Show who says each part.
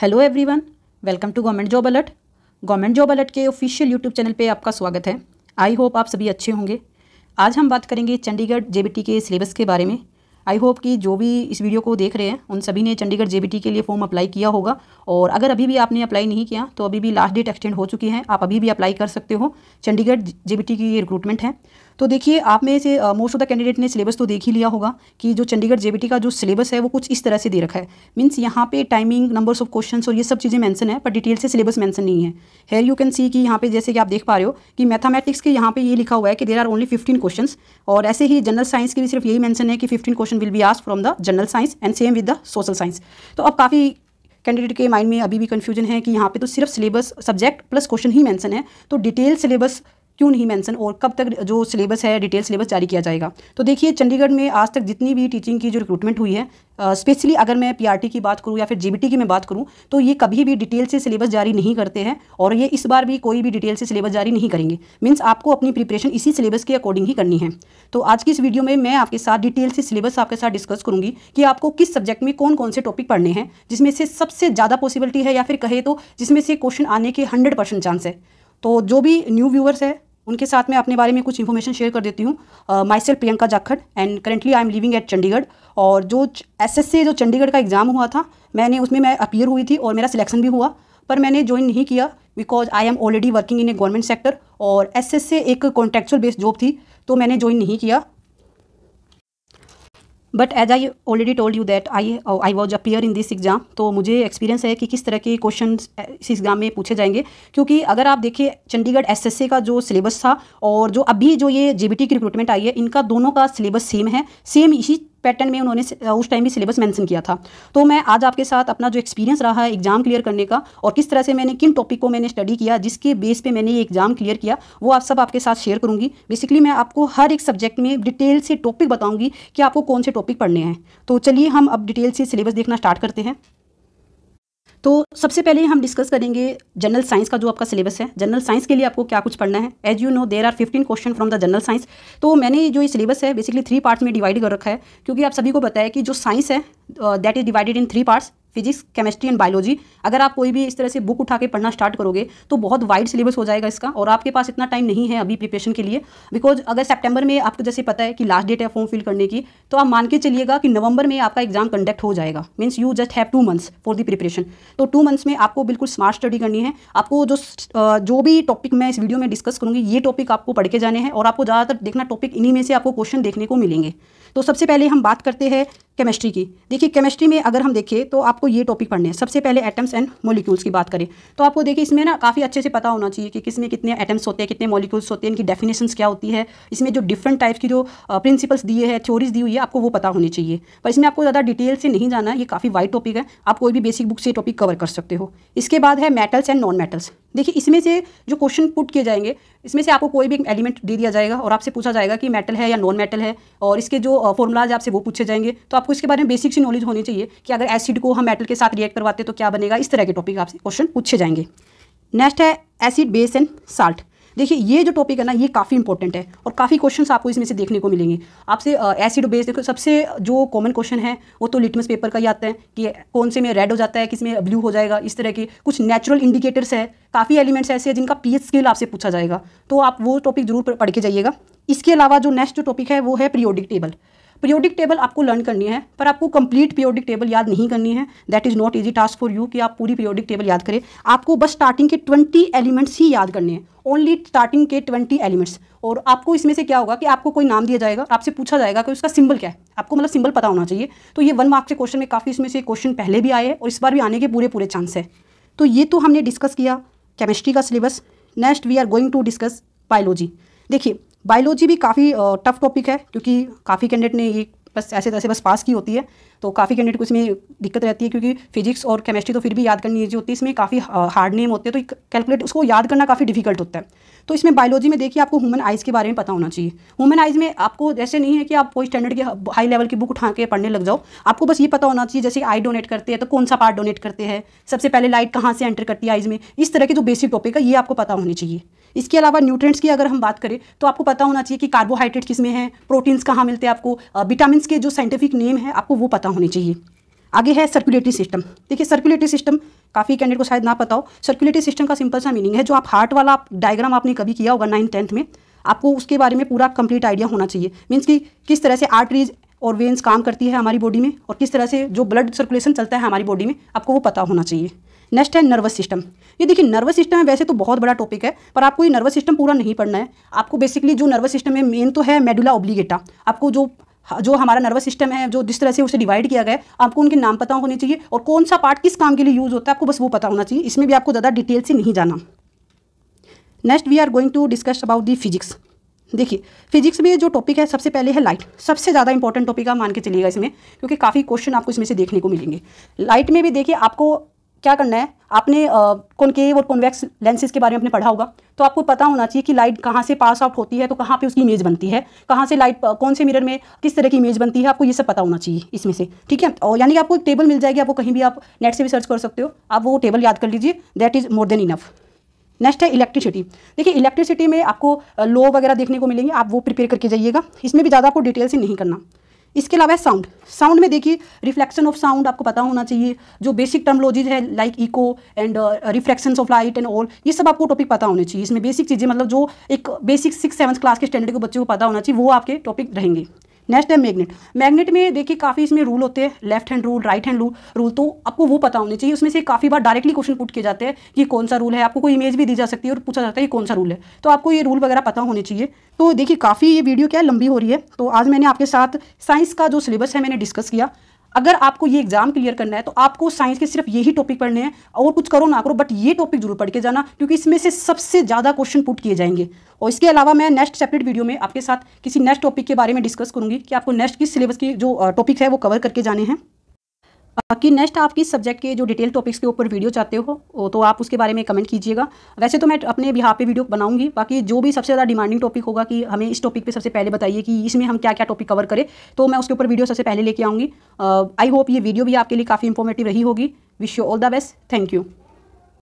Speaker 1: Hello everyone, welcome to government job alert. Government job alert के official YouTube channel पे आपका स्वागत है। आई होप आप सभी अच्छे होंगे। आज हम बात करेंगे चंडीगढ़ जेबीटी के सिलेबस के बारे में। आई होप कि जो भी इस वीडियो को देख रहे हैं उन सभी ने चंडीगढ़ जेबीटी के लिए फॉर्म अप्लाई किया होगा, और अगर अभी भी आपने अप्लाई नहीं किया तो अभी भी लास्ट डेट एक्सटेंड हो चुकी है, आप अभी भी अप्लाई कर सकते हो। चंडीगढ़ जेबीटी की ये रिक्रूटमेंट है। तो देखिए, आप में से मोस्ट ऑफ द कैंडिडेट ने सिलेबस तो देख ही लिया होगा कि जो चंडीगढ़ जेबीटी का जो सिलेबस है वो कुछ इस तरह से दे रखा है। मीन्स यहाँ पे टाइमिंग, नंबर्स ऑफ क्वेश्चंस और ये सब चीज़ें मेंशन है, पर डिटेल से सिलेबस मेंशन नहीं है। हेयर यू कैन सी कि यहाँ पे जैसे कि आप देख पा रहे हो कि मैथमेटिक्स के यहाँ पे ये लिखा हुआ है कि देयर आर ओनली 15 क्वेश्चंस, और ऐसे ही जनरल साइंस के भी सिर्फ यही मेंशन है कि 15 question will be asked from the general science and same with the social science. तो अब काफ़ी कैंडिडेट के माइंड में अभी भी कन्फ्यूजन है कि यहाँ पे तो सिर्फ सिलेबस, सब्जेक्ट प्लस क्वेश्चन ही मेंशन है, तो डिटेल सिलेबस क्यों नहीं मेंशन और कब तक जो सिलेबस है डिटेल सिलेबस जारी किया जाएगा। तो देखिए, चंडीगढ़ में आज तक जितनी भी टीचिंग की जो रिक्रूटमेंट हुई है, स्पेशली अगर मैं पीआरटी की बात करूँ या फिर जीबीटी की मैं बात करूँ, तो ये कभी भी डिटेल से सिलेबस जारी नहीं करते हैं, और ये इस बार भी कोई भी डिटेल से सिलेबस जारी नहीं करेंगे। मीन्स आपको अपनी प्रिपरेशन इसी सिलेबस के अकॉर्डिंग ही करनी है। तो आज की इस वीडियो में मैं आपके साथ डिटेल से सिलेबस आपके साथ डिस्कस करूँगी कि आपको किस सब्जेक्ट में कौन कौन से टॉपिक पढ़ने हैं, जिसमें से सबसे ज़्यादा पॉसिबिलिटी है या फिर कहे तो जिसमें से क्वेश्चन आने के 100% चांस है। तो जो भी न्यू व्यूअर्स है उनके साथ मैं अपने बारे में कुछ इन्फॉर्मेशन शेयर कर देती हूँ। My self Priyanka Jakhar and currently I am living at Chandigarh. और जो एसएससी जो चंडीगढ़ का एग्ज़ाम हुआ था, मैं अपीयर हुई थी और मेरा सिलेक्शन भी हुआ, पर मैंने ज्वाइन नहीं किया because I am already working in a government sector, और एसएससी एक कॉन्ट्रेक्चुअल बेस्ड जॉब थी, तो मैंने ज्वाइन नहीं किया। But as I already told you that I was appear in this exam, तो मुझे एक्सपीरियंस है कि किस तरह के क्वेश्चन इस एग्जाम में पूछे जाएंगे। क्योंकि अगर आप देखिए, चंडीगढ़ एसएससी का जो सिलेबस था और जो अभी जो ये जेबीटी की रिक्रूटमेंट आई है, इनका दोनों का सिलेबस सेम है। सेम इसी पैटर्न में उन्होंने उस टाइम भी सिलेबस मेंशन किया था। तो मैं आज आपके साथ अपना जो एक्सपीरियंस रहा है एग्जाम क्लियर करने का, और किस तरह से मैंने किन टॉपिक को मैंने स्टडी किया जिसके बेस पे मैंने ये एग्जाम क्लियर किया, वो आप सब आपके साथ शेयर करूंगी। बेसिकली मैं आपको हर एक सब्जेक्ट में डिटेल से टॉपिक बताऊंगी कि आपको कौन से टॉपिक पढ़ने हैं। तो चलिए हम अब डिटेल से सिलेबस देखना स्टार्ट करते हैं। तो सबसे पहले हम डिस्कस करेंगे जनरल साइंस का जो आपका सिलेबस है। जनरल साइंस के लिए आपको क्या कुछ पढ़ना है। As you know there are 15 question from the general science. तो मैंने जो ये सिलेबस है बेसिकली 3 पार्ट्स में डिवाइड कर रखा है, क्योंकि आप सभी को पता है कि जो साइंस है that is divided in 3 parts, physics, chemistry and biology. अगर आप कोई भी इस तरह से बुक उठा के पढ़ना स्टार्ट करोगे तो बहुत वाइड सिलेबस हो जाएगा इसका, और आपके पास इतना टाइम नहीं है अभी प्रिपरेशन के लिए। बिकॉज अगर सितंबर में आपको जैसे पता है कि लास्ट डेट है फॉर्म फिल करने की, तो आप मान के चलिएगा कि नवंबर में आपका एग्जाम कंडक्ट हो जाएगा। Means you just have 2 months for the preparation. तो 2 मंथ्स में आपको बिल्कुल स्मार्ट स्टडी करनी है। आपको जो भी टॉपिक मैं इस वीडियो में डिस्कस करूँगी, ये टॉपिक आपको पढ़ के जाने हैं, और आपको ज़्यादातर देखना टॉपिक इन्हीं में से आपको क्वेश्चन देखने को मिलेंगे। तो सबसे पहले हम बात करते हैं केमिस्ट्री की। देखिए, केमिस्ट्री में अगर हम देखें तो आपको ये टॉपिक पढ़ने हैं। सबसे पहले एटम्स एंड मॉलिक्यूल्स की बात करें तो आपको देखिए इसमें ना काफ़ी अच्छे से पता होना चाहिए कि किसमें कितने एटम्स होते हैं, कितने मॉलिक्यूल्स होते हैं, इनकी डेफिनेशंस क्या होती है, इसमें जो डिफरेंट टाइप्स की जो प्रिंसिपल्स दिए हैं, थ्योरीज दी हुई है, आपको वो पता होनी चाहिए। पर इसमें आपको ज़्यादा डिटेल से नहीं जाना है, ये काफ़ी वाइड टॉपिक है, आप कोई भी बेसिक बुक से टॉपिक कवर कर सकते हो। इसके बाद है मेटल्स एंड नॉन मेटल्स। देखिए, इसमें से जो क्वेश्चन पुट किए जाएंगे, इसमें से आपको कोई भी एलिमेंट दे दिया जाएगा और आपसे पूछा जाएगा कि मेटल है या नॉन मेटल है, और इसके जो फॉर्मूलाज आपसे वो पूछे जाएंगे। तो आपको इसके बारे में बेसिक सी नॉलेज होनी चाहिए कि अगर एसिड को हम मेटल के साथ रिएक्ट करवाते तो क्या बनेगा। इस तरह के टॉपिक आपसे क्वेश्चन पूछे जाएंगे। नेक्स्ट है एसिड, बेस एंड साल्ट। देखिए, ये जो टॉपिक है ना, ये काफ़ी इंपॉर्टेंट है और काफ़ी क्वेश्चंस आपको इसमें से देखने को मिलेंगे। आपसे एसिड बेस, देखो सबसे जो कॉमन क्वेश्चन है वो तो लिटमस पेपर का ही आता है कि कौन से में रेड हो जाता है, किस में ब्लू हो जाएगा। इस तरह के कुछ नेचुरल इंडिकेटर्स है, काफ़ी एलिमेंट्स ऐसे हैं जिनका पीएच स्केल आपसे पूछा जाएगा, तो आप वो टॉपिक जरूर पढ़ के जाइएगा। इसके अलावा जो नेक्स्ट जो टॉपिक है वो है पीरियोडिक टेबल। पीरियोडिक टेबल आपको लर्न करनी है, पर आपको कंप्लीट पीरियोडिक टेबल याद नहीं करनी है। That is not easy task for you कि आप पूरी पीरियोडिक टेबल याद करें। आपको बस स्टार्टिंग के 20 एलिमेंट्स ही याद करने हैं, ओनली स्टार्टिंग के 20 एलिमेंट्स। और आपको इसमें से क्या होगा कि आपको कोई नाम दिया जाएगा, आपसे पूछा जाएगा कि उसका सिंबल क्या है, आपको मतलब सिंबल पता होना चाहिए। तो ये 1 मार्क्स के क्वेश्चन में काफ़ी इसमें से क्वेश्चन पहले भी आए हैं और इस बार भी आने के पूरे चांस है। तो ये तो हमने डिस्कस किया केमिस्ट्री का syllabus. Next we are going to discuss biology. देखिए, बायोलॉजी भी काफ़ी टफ टॉपिक है, क्योंकि काफ़ी कैंडिडेट ने ये बस ऐसे तैसे बस पास की होती है, तो काफ़ी कैंडिडेट को इसमें दिक्कत रहती है, क्योंकि फिजिक्स और केमिस्ट्री तो फिर भी याद करनी ईजी होती है, इसमें काफ़ी हार्ड नेम होते हैं, तो कैलकुलेट उसको याद करना काफ़ी डिफिकल्ट होता है। तो इसमें बायोलॉजी में देखिए, आपको ह्यूमन आइज़ के बारे में पता होना चाहिए। ह्यूमन आइज़ में आपको जैसे नहीं है कि आप कोई स्टैंडर्ड के हाई लेवल की बुक उठा के पढ़ने लग जाओ, आपको बस ये पता होना चाहिए जैसे आई डोनेट करते हैं तो कौन सा पार्ट डोनेट करते हैं, सबसे पहले लाइट कहाँ से एंटर करती है आइज़ में, इस तरह के जो बेसिक टॉपिक है ये आपको पता होनी चाहिए। इसके अलावा न्यूट्रिएंट्स की अगर हम बात करें तो आपको पता होना चाहिए कि कार्बोहाइड्रेट किस में है, प्रोटीन्स कहाँ मिलते हैं, आपको विटामिन्स के जो साइंटिफिक नेम है आपको वो पता होने चाहिए। आगे है सर्कुलेटरी सिस्टम। देखिए सर्कुलेटरी सिस्टम काफ़ी कैंडिडेट को शायद ना पता हो। सर्कुलेटरी सिस्टम का सिंपल सा मीनिंग है, जो आप हार्ट वाला डायग्राम आपने कभी किया होगा 9th-10th में, आपको उसके बारे में पूरा कंप्लीट आइडिया होना चाहिए। मीन्स कि किस तरह से आर्टरीज और वेन्स काम करती है हमारी बॉडी में और किस तरह से जो ब्लड सर्कुलेशन चलता है हमारी बॉडी में, आपको वो पता होना चाहिए। नेक्स्ट है नर्वस सिस्टम। ये देखिए नर्वस सिस्टम है, वैसे तो बहुत बड़ा टॉपिक है, पर आपको ये नर्वस सिस्टम पूरा नहीं पढ़ना है। आपको बेसिकली जो नर्वस सिस्टम है मेन तो है मेडुला ऑब्लिगेटा। आपको जो हमारा नर्वस सिस्टम है, जो जिस तरह से उसे डिवाइड किया गया है, आपको उनके नाम पता होने चाहिए और कौन सा पार्ट किस काम के लिए यूज़ होता है, आपको बस वो पता होना चाहिए। इसमें भी आपको ज़्यादा डिटेल से नहीं जाना। Next we are going to discuss about the physics. देखिए फिजिक्स में जो टॉपिक है सबसे पहले है लाइट। सबसे ज़्यादा इंपॉर्टेंट टॉपिक आप मान के चलिएगा इसमें, क्योंकि काफ़ी क्वेश्चन आपको इसमें से देखने को मिलेंगे। लाइट में भी देखिए आपको क्या करना है, आपने कॉनकेव और कॉन्वेक्स लेंसेज के बारे में आपने पढ़ा होगा, तो आपको पता होना चाहिए कि लाइट कहाँ से पास आउट होती है, तो कहाँ पे उसकी इमेज बनती है, कहाँ से लाइट कौन से मिरर में किस तरह की इमेज बनती है, आपको ये सब पता होना चाहिए इसमें से, ठीक है। और यानी कि आपको एक टेबल मिल जाएगी, आपको कहीं भी आप नेट से भी सर्च कर सकते हो, आप वो टेबल याद कर लीजिए, that is more than enough. Next है इलेक्ट्रिसिटी। देखिए इलेक्ट्रिसिटी में आपको लॉ वगैरह देखने को मिलेंगे, आप वो प्रिपेयर करके जाइएगा, इसमें भी ज़्यादा आपको डिटेल से नहीं करना। इसके अलावा साउंड। साउंड में देखिए रिफ्लेक्शन ऑफ साउंड आपको पता होना चाहिए, जो बेसिक टर्मोलॉजीज है like echo and refractions of light and all, ये सब आपको टॉपिक पता होने चाहिए। इसमें बेसिक चीज़ें, मतलब जो एक बेसिक 6th-7th क्लास के स्टैंडर्ड के बच्चे को पता होना चाहिए, वो आपके टॉपिक रहेंगे। नेक्स्ट है मैग्नेट। मैग्नेट में देखिए काफ़ी इसमें रूल होते हैं, left hand rule, right hand rule, तो आपको वो पता होने चाहिए। उसमें से काफ़ी बार डायरेक्टली क्वेश्चन पुट किए जाते हैं कि कौन सा रूल है, आपको कोई इमेज भी दी जा सकती है और पूछा जाता है कि कौन सा रूल है, तो आपको ये रूल वगैरह पता होने चाहिए। तो देखिए काफ़ी ये वीडियो क्या है, लंबी हो रही है, तो आज मैंने आपके साथ साइंस का जो सिलेबस है मैंने डिस्कस किया। अगर आपको ये एग्जाम क्लियर करना है तो आपको साइंस के सिर्फ यही टॉपिक पढ़ने हैं, और कुछ करो ना करो, बट ये टॉपिक जरूर पढ़ के जाना, क्योंकि इसमें से सबसे ज़्यादा क्वेश्चन पुट किए जाएंगे। और इसके अलावा मैं नेक्स्ट सेपरेट वीडियो में आपके साथ किसी नेक्स्ट टॉपिक के बारे में डिस्कस करूंगी कि आपको नेक्स्ट किस सिलेबस की जो टॉपिक है वो कवर करके जाने हैं। बाकी नेक्स्ट आप किस सब्जेक्ट के जो डिटेल टॉपिक्स के ऊपर वीडियो चाहते हो तो आप उसके बारे में कमेंट कीजिएगा। वैसे तो मैं अपने बिहाफ पे वीडियो बनाऊंगी, बाकी जो भी सबसे ज़्यादा डिमांडिंग टॉपिक होगा कि हमें इस टॉपिक पे सबसे पहले बताइए कि इसमें हम क्या क्या टॉपिक कवर करें, तो मैं उसके ऊपर वीडियो सबसे पहले लेके आऊँगी। आई होप ये वीडियो भी आपके लिए काफ़ी इंफॉर्मेटिव रही होगी। Wish you all the best. Thank you.